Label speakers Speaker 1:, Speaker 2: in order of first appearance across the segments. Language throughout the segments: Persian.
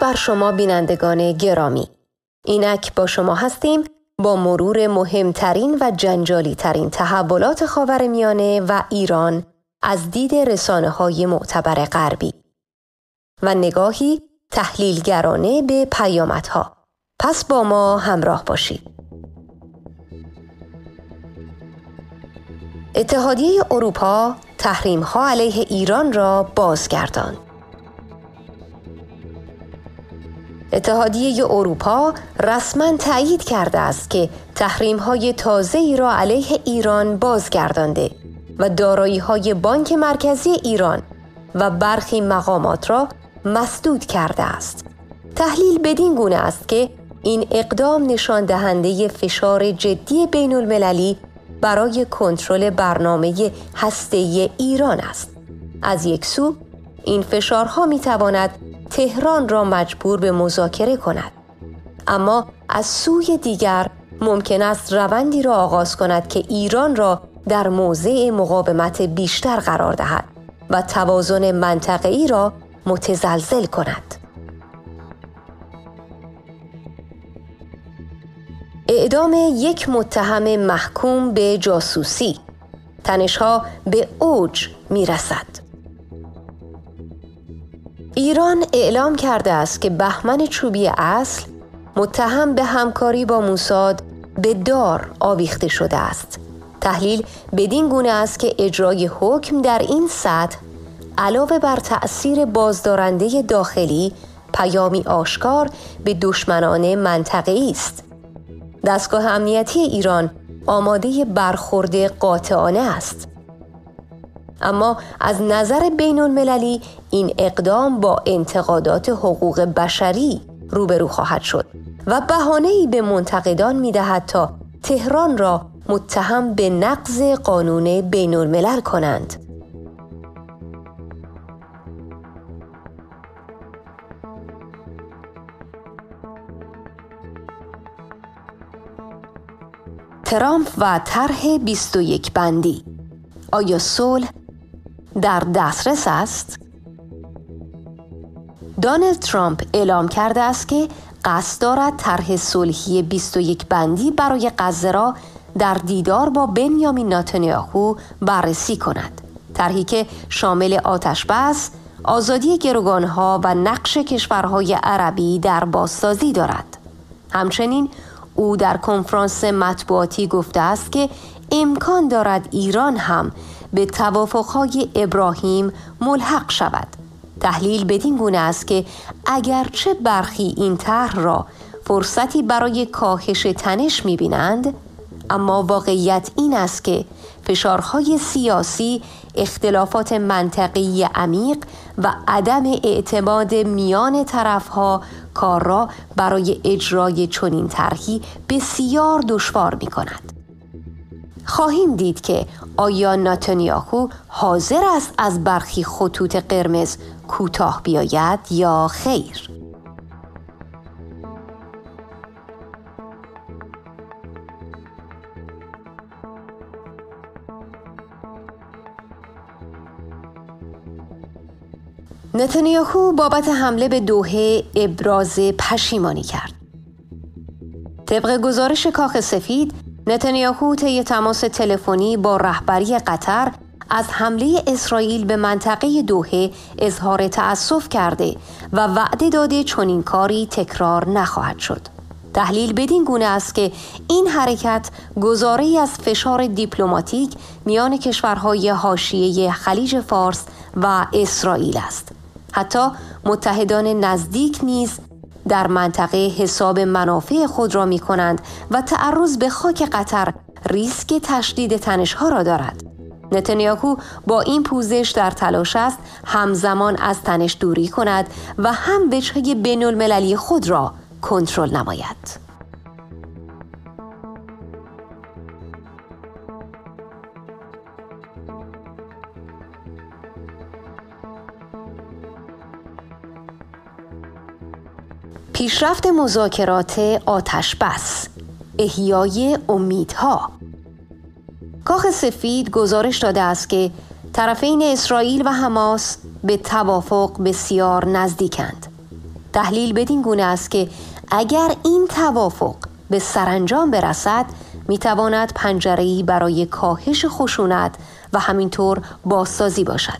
Speaker 1: بر شما بینندگان گرامی. اینک با شما هستیم با مرور مهمترین و جنجالی ترین تحولات خاورمیانه و ایران از دید رسانه‌های معتبر غربی و نگاهی تحلیلگرانه به پیامدها. پس با ما همراه باشید. اتحادیه اروپا تحریم‌ها علیه ایران را بازگرداند. اتحادیه اروپا رسما تأیید کرده است که تحریم‌های تازه‌ای را علیه ایران بازگردانده و دارایی‌های بانک مرکزی ایران و برخی مقامات را مسدود کرده است. تحلیل بدین گونه است که این اقدام نشان دهنده فشار جدی بین المللی برای کنترل برنامه هسته‌ای ایران است. از یک سو این فشارها می‌تواند تهران را مجبور به مذاکره کند، اما از سوی دیگر ممکن است روندی را آغاز کند که ایران را در موضع مقاومت بیشتر قرار دهد و توازن منطقه‌ای را متزلزل کند. اعدام یک متهم محکوم به جاسوسی. تنش‌ها به اوج می‌رسد. ایران اعلام کرده است که بهمن چوبی اصل متهم به همکاری با موساد به دار آویخته شده است. تحلیل بدین گونه است که اجرای حکم در این سطح علاوه بر تأثیر بازدارنده داخلی پیامی آشکار به دشمنان منطقه‌ای است. دستگاه امنیتی ایران آماده برخورد قاطعانه است. اما از نظر بین المللی این اقدام با انتقادات حقوق بشری روبرو خواهد شد و بهانه‌ای به منتقدان می‌دهد تا تهران را متهم به نقض قانون بین الملل کنند. ترامپ و طرح 21 بندی. آیا صلح در دسترس است؟ دونالد ترامپ اعلام کرده است که قصد دارد طرح صلحی 21 بندی برای غزه را در دیدار با بنیامین نتانیاهو بررسی کند. طرحی که شامل آتش‌بس، آزادی گروگانها و نقش کشورهای عربی در بازسازی دارد. همچنین او در کنفرانس مطبوعاتی گفته است که امکان دارد ایران هم به توافق‌های ابراهیم ملحق شود. تحلیل بدین گونه است که اگرچه برخی این طرح را فرصتی برای کاهش تنش می‌بینند، اما واقعیت این است که فشارهای سیاسی، اختلافات منطقی عمیق و عدم اعتماد میان طرفها کار را برای اجرای چنین طرحی بسیار دشوار می‌کند. خواهیم دید که آیا نتانیاهو حاضر است از برخی خطوط قرمز کوتاه بیاید یا خیر. نتانیاهو بابت حمله به دوحه ابراز پشیمانی کرد. طبق گزارش کاخ سفید، نتانیاهو طی تماس تلفنی با رهبری قطر از حمله اسرائیل به منطقه دوحه اظهار تأسف کرده و وعده داده چنین کاری تکرار نخواهد شد. تحلیل بدین گونه است که این حرکت گزاره‌ای از فشار دیپلماتیک میان کشورهای حاشیه خلیج فارس و اسرائیل است. حتی متحدان نزدیک نیز در منطقه حساب منافع خود را می کنند و تعرض به خاک قطر ریسک تشدید تنش‌ها را دارد. نتانیاهو با این پوزش در تلاش است همزمان از تنش دوری کند و هم وجهه بین المللی خود را کنترل نماید. پیشرفت مذاکرات آتش‌بس، احیای امیدها. کاخ سفید گزارش داده است که طرفین اسرائیل و حماس به توافق بسیار نزدیکند. تحلیل بدین گونه است که اگر این توافق به سرانجام برسد میتواند پنجره‌ای برای کاهش خشونت و همینطور بازسازی باشد.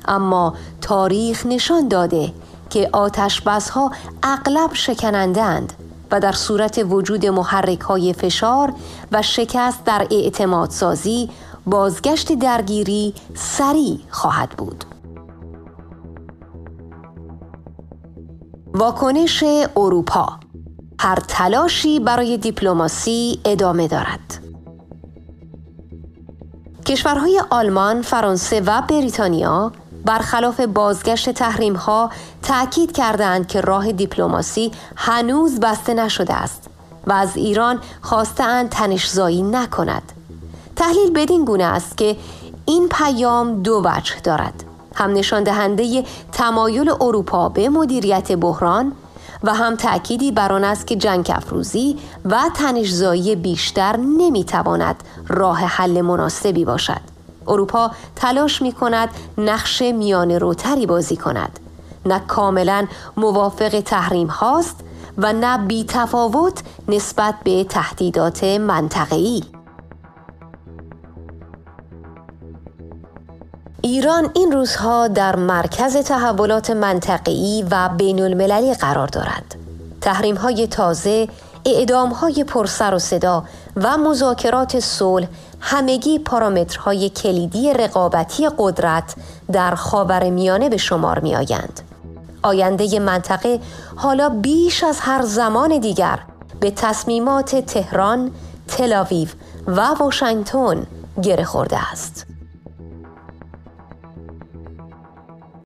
Speaker 1: اما تاریخ نشان داده که آتش‌بس‌ها اغلب شکننده‌اند و در صورت وجود محرک‌های فشار و شکست در اعتمادسازی بازگشت درگیری سریع خواهد بود. واکنش اروپا: هر تلاشی برای دیپلماسی ادامه دارد. کشورهای آلمان، فرانسه و بریتانیا برخلاف بازگشت تحریم‌ها تأکید کردند که راه دیپلماسی هنوز بسته نشده است و از ایران خواستند تنش‌زایی نکند. تحلیل بدین گونه است که این پیام دو وجه دارد: هم نشان دهنده تمایل اروپا به مدیریت بحران و هم تأکیدی بر آن است که جنگ افروزی و تنش‌زایی بیشتر نمی‌تواند راه حل مناسبی باشد. اروپا تلاش می‌کند نقش میانه روتری بازی کند، نه کاملا موافق تحریم هاست و نه بی تفاوت نسبت به تهدیدات منطقه‌ای. ایران این روزها در مرکز تحولات منطقه‌ای و بین‌المللی قرار دارد. تحریم‌های تازه، اعدام‌های پرسر و صدا و مذاکرات صلح همگی پارامترهای کلیدی رقابتی قدرت در خاورمیانه به شمار می‌آیند. آینده منطقه حالا بیش از هر زمان دیگر به تصمیمات تهران، تل‌آویو و واشنگتن گره خورده است.